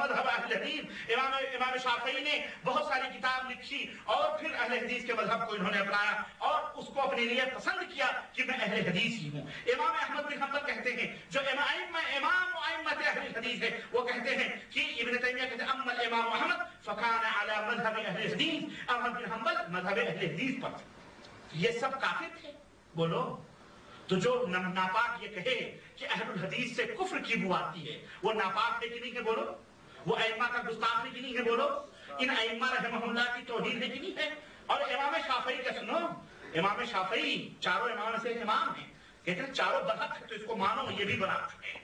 مذهب اہل حدیث، امام شافعی نے بہت ساری کتاب لکھی اور پھر اہل حدیث کے مذہب کو انہوں نے اپنایا اور اس کو اپنے لیے پسند کیا کہ میں اہل حدیث ہی ہوں۔ امام احمد بن حنبل کہتے ہیں، جو امام ائمۃ اہل الحدیث ہے، وہ کہتے ہیں کہ ابن تیمیہ کہتے ہیں اما الامام احمد فکان علی مذہب اہل الحدیث، احمد بن حنبل مذہب اہل حدیث پر تھے۔ یہ سب کافر تھے؟ بولو تو جو ناپاک یہ کہے کہ اہل الحدیث سے کفر کی بو آتی ہے، وہ ناپاک ہے کہ نہیں ہے؟ بولو وہ ائمہ کا گستاخ ہے کہ نہیں ہے؟ بولو ان ائمہ رحمہ اللہ کی توہین ہے کہ نہیں ہے؟ اور امام شافعی کا سنو، امام شافعی چاروں امام سے امام ہیں، کہتے ہیں چاروں برحق ہے تو اس کو مانو، یہ بھی برحق ہے۔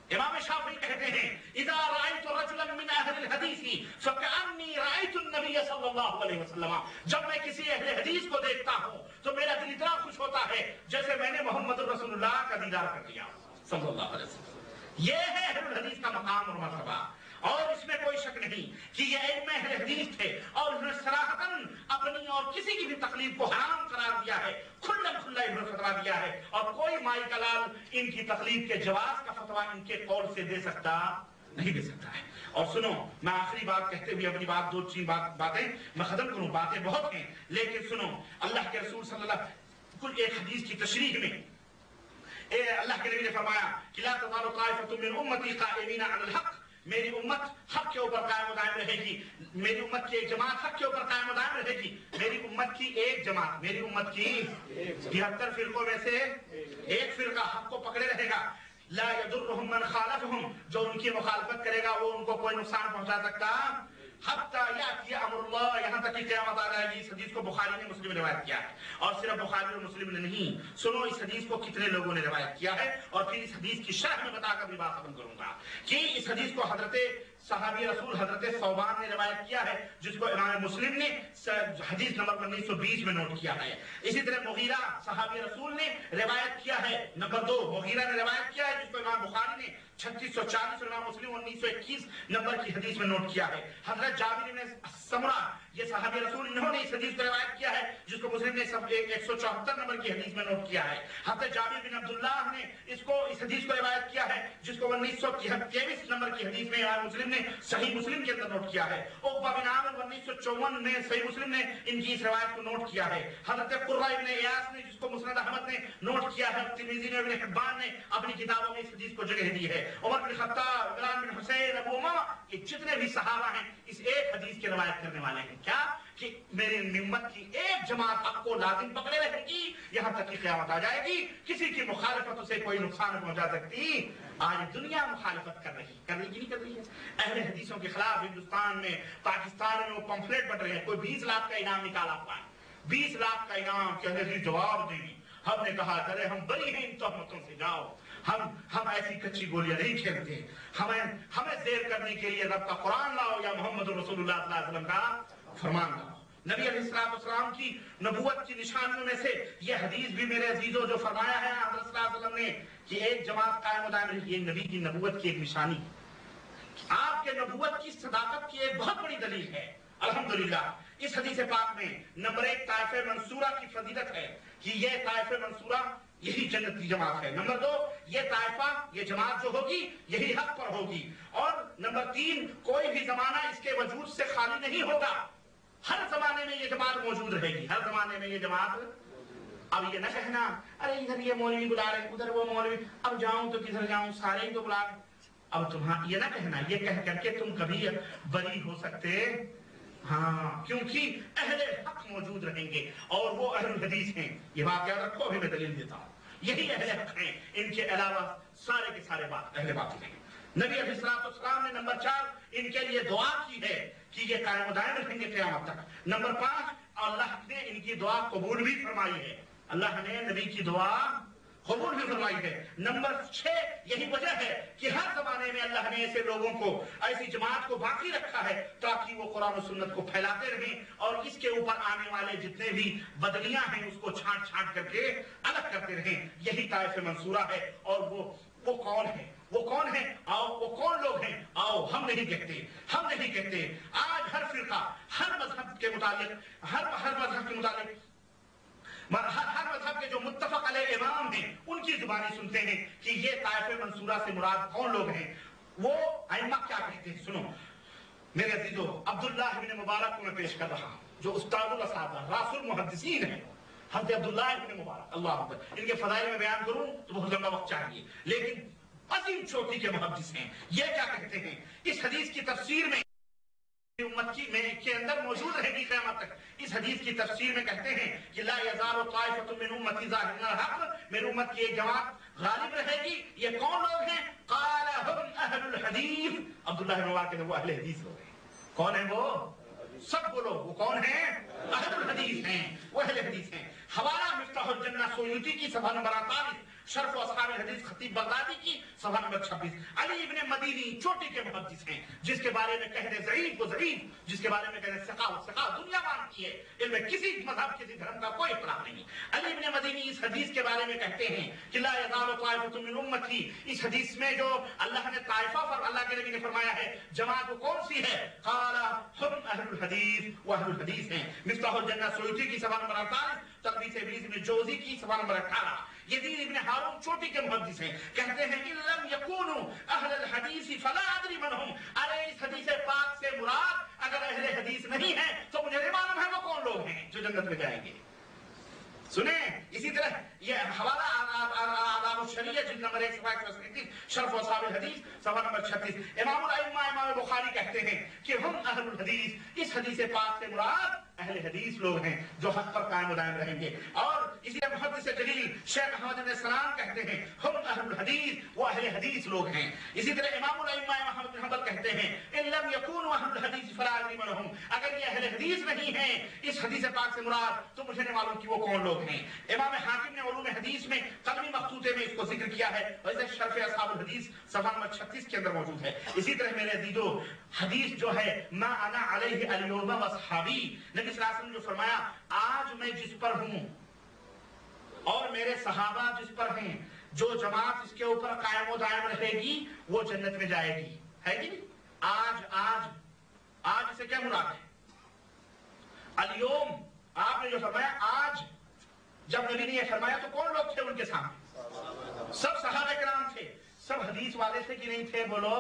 امام شافعی کہتے ہیں اذا رأيت رجلا من اہل الحدیث فکأنی رأيت النبی صلی اللہ علیہ وسلم، جب میں کسی اہل حدیث کو دیکھتا ہوں تو میرا دل اتنا خوش ہوتا ہے جیسے میں نے محمد رسول اللہ کا دیدار کر لیا صلی اللہ علیہ وسلم۔ یہ ہے اہل الحدیث کا مقام اور مرتبہ، اور اس میں کوئی شک نہیں کہ یہ ائمہ اہل حدیث تھے اور انہوں نے صراحتاً اپنی اور کسی کی بھی تقلید کو حرام قرار دیا ہے، کھلا انہوں نے فتویٰ دیا ہے، اور کوئی مائی کا لال ان کی تقلید کے جواز کا فتویٰ ان کے قول سے دے سکتا نہیں دے سکتا ہے۔ اور سنو، میں آخری بات کہتے ہوئے اپنی بات دو تین باتیں میں ختم کروں، باتیں بہت ہیں لیکن سنو، اللہ کے رسول صلی اللہ کل ایک حدیث کی تشریح میں اللہ کے نبی نے فرمایا کہ لا تزال طائفة من امتی قائمین علی الحق، میری امت حق کے اوپر قائم و دائم رہے گی، میری امت کی ایک جماعت حق کے اوپر قائم و دائم رہے گی، میری امت کی ایک جماعت، میری امت کی 73 فرقوں میں سے ایک فرقہ حق کو پکڑے رہے گا، لا یضرهم من خالفهم، جو ان کی مخالفت کرے گا وہ ان کو کوئی نقصان پہنچا سکتا حتی یاتی امر اللہ، یہاں تک کہ قیامت آ جائے گی۔ اس حدیث کو بخاری نے مسلم نے روایت کیا ہے، اور صرف بخاری اور مسلم نے نہیں، سنو اس حدیث کو کتنے لوگوں نے روایت کیا ہے، اور پھر اس حدیث کی شرح میں بتا کر بھی بات ختم کروں گا کہ اس حدیث کو حضرت صحابی رسول حضرت ثوبان نے روایت کیا ہے، جس کو امام مسلم نے حدیث نمبر 1920 میں نوٹ کیا ہے۔ اسی طرح مغیرہ صحابی رسول نے روایت کیا ہے، نمبر 2 مغیرہ نے روایت کیا ہے، جس کو امام بخاری نے 3640 اور امام مسلم 1921 نمبر کی حدیث میں نوٹ کیا ہے۔ حضرت جابر بن سمرہ یہ صحابی رسول، انہوں نے اس حدیث کو روایت کیا ہے، جس کو مسلم نے 174 نمبر کی حدیث میں نوٹ کیا ہے۔ حضرت جابر بن عبداللہ نے اس حدیث کو روایت کیا ہے، جس کو 1923 نمبر کی حدیث میں امام مسلم نے صحیح مسلم کے اندر نوٹ کیا ہے۔ عقبہ بن عامر 1954 میں صحیح مسلم نے ان کی اس روایت کو نوٹ کیا ہے۔ حضرت قرہ ابن ایاس نے، جس کو مسند احمد نے نوٹ کیا ہے، ترمذی نے، ابن حبان نے اپنی کتابوں میں اس حدیث کو جگہ دی ہے۔ عمر بن خطاب، عمران بن حسین، ابو امامہ، یہ جتنے بھی صحابہ ہیں اس ایک حدیث کی روایت کرنے والے ہیں، کیا کہ میری امت کی ایک جماعت حق کو لازم پکڑے رہے گی یہاں تک کہ قیامت آ جائے گی، کسی کی مخالفت اسے کوئی نقصان پہنچا سکتی۔ آج دنیا مخالفت کر رہی کی نہیں کر رہی ہے اہل حدیثوں کے خلاف؟ ہندوستان میں، پاکستان میں وہ پمفلیٹ بٹ رہے ہیں، کوئی 20 لاکھ کا انعام نکالا ہوا ہے، 20 لاکھ کا انعام کہ اہل حدیث جواب دیں گے۔ ہم نے کہا ارے ہم بری ہیں ان تہمتوں سے، جاؤ، ہم ایسی کچی گولیاں نہیں کھیلتے، ہمیں زیر کرنے کے لیے رب کا قرآن لاؤ یا محمد رسول اللہ صلی اللہ علیہ وسلم کا فرمان لاؤ۔ نبی علیہ السلام کی نبوت کی نشانیوں میں سے یہ حدیث بھی میرے عزیزوں جو فرمایا ہے حضرت صلی اللہ علیہ وسلم نے کہ ایک جماعت قائم و دائم رہی، یہ نبی کی نبوت کی ایک نشانی، آپ کے نبوت کی صداقت کی ایک بہت بڑی دلیل ہے۔ الحمدللہ اس حدیث پاک میں نمبر 1 طائفہ منصورہ کی فضیلت ہے کہ یہ طائفہ منصورہ یہی جنت کی جماعت ہے۔ نمبر 2 یہ طائفہ، یہ جماعت جو ہوگی یہی حق پر ہوگی۔ اور نمبر 3 کوئی بھی زمانہ اس کے وجود سے خالی نہیں ہوگا، ہر زمانے میں یہ جماعت موجود رہے گی، ہر زمانے میں یہ جماعت۔ اب یہ نہ کہنا ارے ادھر یہ مولوی بلا رہے ادھر وہ مولوی، اب جاؤں تو کدھر جاؤں، سارے ہی تو بلا رہے۔ اب تمہیں یہ نہ کہنا، یہ کہہ کر کے تم کبھی بری ہو سکتے ہاں، کیونکہ اہل حق موجود رہیں گے اور وہ اہل الحدیث ہیں۔ یہ بات یاد رکھو، ابھی میں دلیل دیتا ہوں، یہی اہل حق ہیں، ان کے علاوہ سارے کے سارے اہل باطل ہیں۔ نبی علیہ السلام نے نمبر 4 ان کے لیے دعا کی ہے کہ یہ قائم و دائم رہیں گے قیامت تک۔ نمبر 5 اللہ نے ان کی دعا قبول بھی فرمائی ہے، اللہ نے نبی کی دعا قبول بھی فرمائی ہے۔ نمبر 6 یہی وجہ ہے کہ ہر زمانے میں اللہ نے ایسے لوگوں کو، ایسی جماعت کو باقی رکھا ہے تاکہ وہ قرآن و سنت کو پھیلاتے رہیں اور اس کے اوپر آنے والے جتنے بھی بدلیاں ہیں اس کو چھانٹ چھانٹ کر کے الگ کرتے رہیں۔ یہی طائفہ منصورہ ہے، اور وہ کون ہے؟ وہ کون ہے؟ آؤ، وہ کون لوگ ہیں؟ آؤ، ہم نہیں کہتے۔ آج ہر فرقہ ہر مذہب کے متعلق، ہر مذہب کے متعلق، ہر مذہب کے جو متفق علیہ امام ہیں ان کی زبانی سنتے ہیں کہ یہ طائفہ منصورہ سے مراد کون لوگ ہیں۔ وہ ائمہ کیا کہتے ہیں؟ سنو، میرے عزیزو عبداللہ ابن مبارک کو میں پیش کر رہا ہوں جو استاد الاساتذہ راس المحدثین ہیں. حضرت عبداللہ ابن مبارک اللہ اکبر. ان کے فضائل میں بیان کروں تو بہت لمبا وقت چاہیے لیکن عظیم چوٹی کے محدث ہیں. یہ کیا کہتے ہیں اس حدیث کی تفسیر میں امت کے اندر موجود رہے گی قیامت تک. اس حدیث کی تفسیر میں کہتے ہیں کہ لا یزال طائفۃ من امتی ظاہرین الحق. میری امت کی ایک جماعت غالب رہے گی. یہ کون لوگ ہیں؟ قال هم اہل الحدیث. عبداللہ بن مبارک کہتے ہیں وہ اہل حدیث لوگ ہیں. کون ہیں وہ؟ سب وہ لوگ. وہ کون ہیں؟ اہل الحدیث ہیں. وہ اہل حدیث ہیں. حوالہ مفتاح الجنہ سیوطی کی صفحہ نمبر 48، شرف اصحاب الحدیث خطیب بغدادی کی صفحہ نمبر 26. علی ابن مدینی چوٹی کے محدث ہیں جس کے بارے میں کہہ دے ضعیف و ضعیف، جس کے بارے میں کہہ دے ثقہ و ثقہ، دنیا مانتی ہے. ان میں کسی مذہب کسی دھرم کا کوئی اختلاف نہیں. علی ابن مدینی اس حدیث کے بارے میں کہتے ہیں کہ لا یزال طائفۃ من امتی. اس حدیث میں جو اللہ نے طائفہ پر اللہ کے نبی نے فرمایا ہے جماعت وہ کون سی ہے؟ قال هم اہل الحدیث. وہ اہل الحدیث ہیں. مفتاح الجنہ سیوطی کی صفحہ نمبر 48، تلخیص ابلیس ابن جوزی کی صفحہ نمبر 18. یزید ابن ہارون چوٹی کے محدث ہیں. کہتے ہیں ان لم یکونوا اہل الحدیث فلا ادری من هم. ارے اس حدیث پاک سے مراد اگر اہل حدیث نہیں ہے تو مجھے نہیں معلوم ہے وہ کون لوگ ہیں جو جنت میں جائیں گے. سنیں اسی طرح یہ حوالہ آداب الشریعہ جلد نمبر 1 صفحہ 137، شرف اصحاب الحدیث صفحہ نمبر 36. امام الائمہ امام بخاری کہتے ہیں کہ ہم اہل الحدیث. اس حدیث پاک سے مراد اہل حدیث لوگ ہیں جو حق پر قائم و دائم رہیں گے. اور اسی طرح محدث جلیل شیخ احمد بن سلام کہتے ہیں ہم اہل الحدیث، وہ اہل حدیث لوگ ہیں. اسی طرح امام الائمہ امام احمد بن حنبل کہتے ہیں ان لم یکونوا اہل الحدیث فلا ادری من هم. اگر یہ اہل حدیث نہیں ہیں اس حدیث پاک سے مراد تو مجھے نہیں معلوم کہ وہ کون لوگ ہیں. امام حاکم نے علوم حدیث میں قلمی مخطوطے میں اس کو ذکر کیا ہے اور اسے شرف اصحاب الحدیث صفحہ نمبر 36 کے اندر موجود ہے. اسی طرح میرے عزیزو حدیث جو ہے ما انا علیہ اليوم واصحابی، نبی صلی اللہ علیہ وسلم جو فرمایا آج میں جس پر ہوں اور میرے صحابہ جس پر ہیں، جو جماعت اس کے اوپر قائم و دائم رہے گی وہ جنت میں جائے گی. ہے کہ آج سے کیا مراد ہے؟ اليوم آپ نے جو فرمایا آج، جب نبی نے یہ فرمایا تو کون لوگ تھے ان کے سامنے؟ سب صحابہ کرام تھے. سب حدیث والے تھے کہ نہیں تھے؟ بولو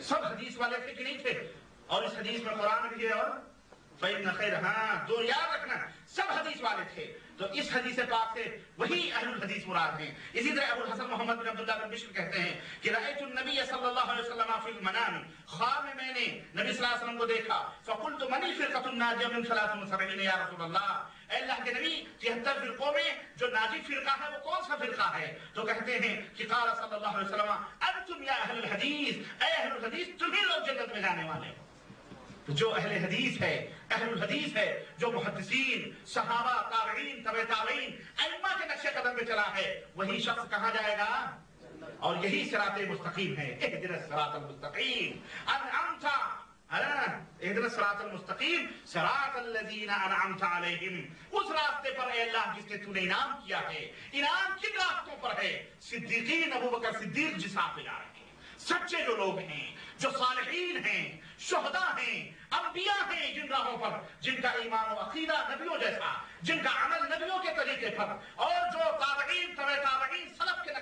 سب حدیث والے تھے کہ نہیں تھے؟ اور اس حدیث میں قرآن بھی ہے اور فإن خیر، ہاں دو یاد رکھنا سب حدیث والے تھے. تو اس حدیث پاک سے وہی اہل الحدیث مراد ہیں. اسی طرح ابو الحسن محمد بن عبداللہ بن بشر کہتے ہیں کہ رأیت النبی صلی اللہ علیہ وسلم فی المنام، خواب میں نے نبی صلی اللہ علیہ وسلم کو دیکھا. فقلت من الفرقۃ الناجیہ من 73 یا رسول اللہ. اے اللہ کے نبی 73 فرقوں میں جو ناجی فرقہ ہے وہ کون سا فرقہ ہے؟ تو کہتے ہیں کہ قال صلی اللہ علیہ وسلم انتم یا اہل الحدیث، اے اہل الحدیث تمہیں لوگ جنت میں جانے والے ہو. جو اہل حدیث ہے، اہل الحدیث ہے جو محدثین، صحابہ، تابعین، تبع تابعین، ائمہ کے نقش قدم پہ چلا ہے، وہی شخص کہاں جائے گا؟ اور یہی صراط مستقیم ہے. اہدنا الصراط المستقیم انعمت اہدنا الصراط المستقیم صراط الذین انعمت علیہم. اس راستے پر اے اللہ جس نے تو نے انعام کیا ہے. انعام کن راستوں پر ہے؟ صدیقین، ابو بکر صدیق جس راہ پہ جا رہے ہیں، سچے جو لوگ ہیں، جو صالحین ہیں، شہداء ہیں، انبیاء ہیں، جن راہوں پر جن کا ایمان و عقیدہ نبیوں جیسا، جن کا عمل نبیوں کے طریقے پر، اور جو تابعین، تبع تابعین، سلف کے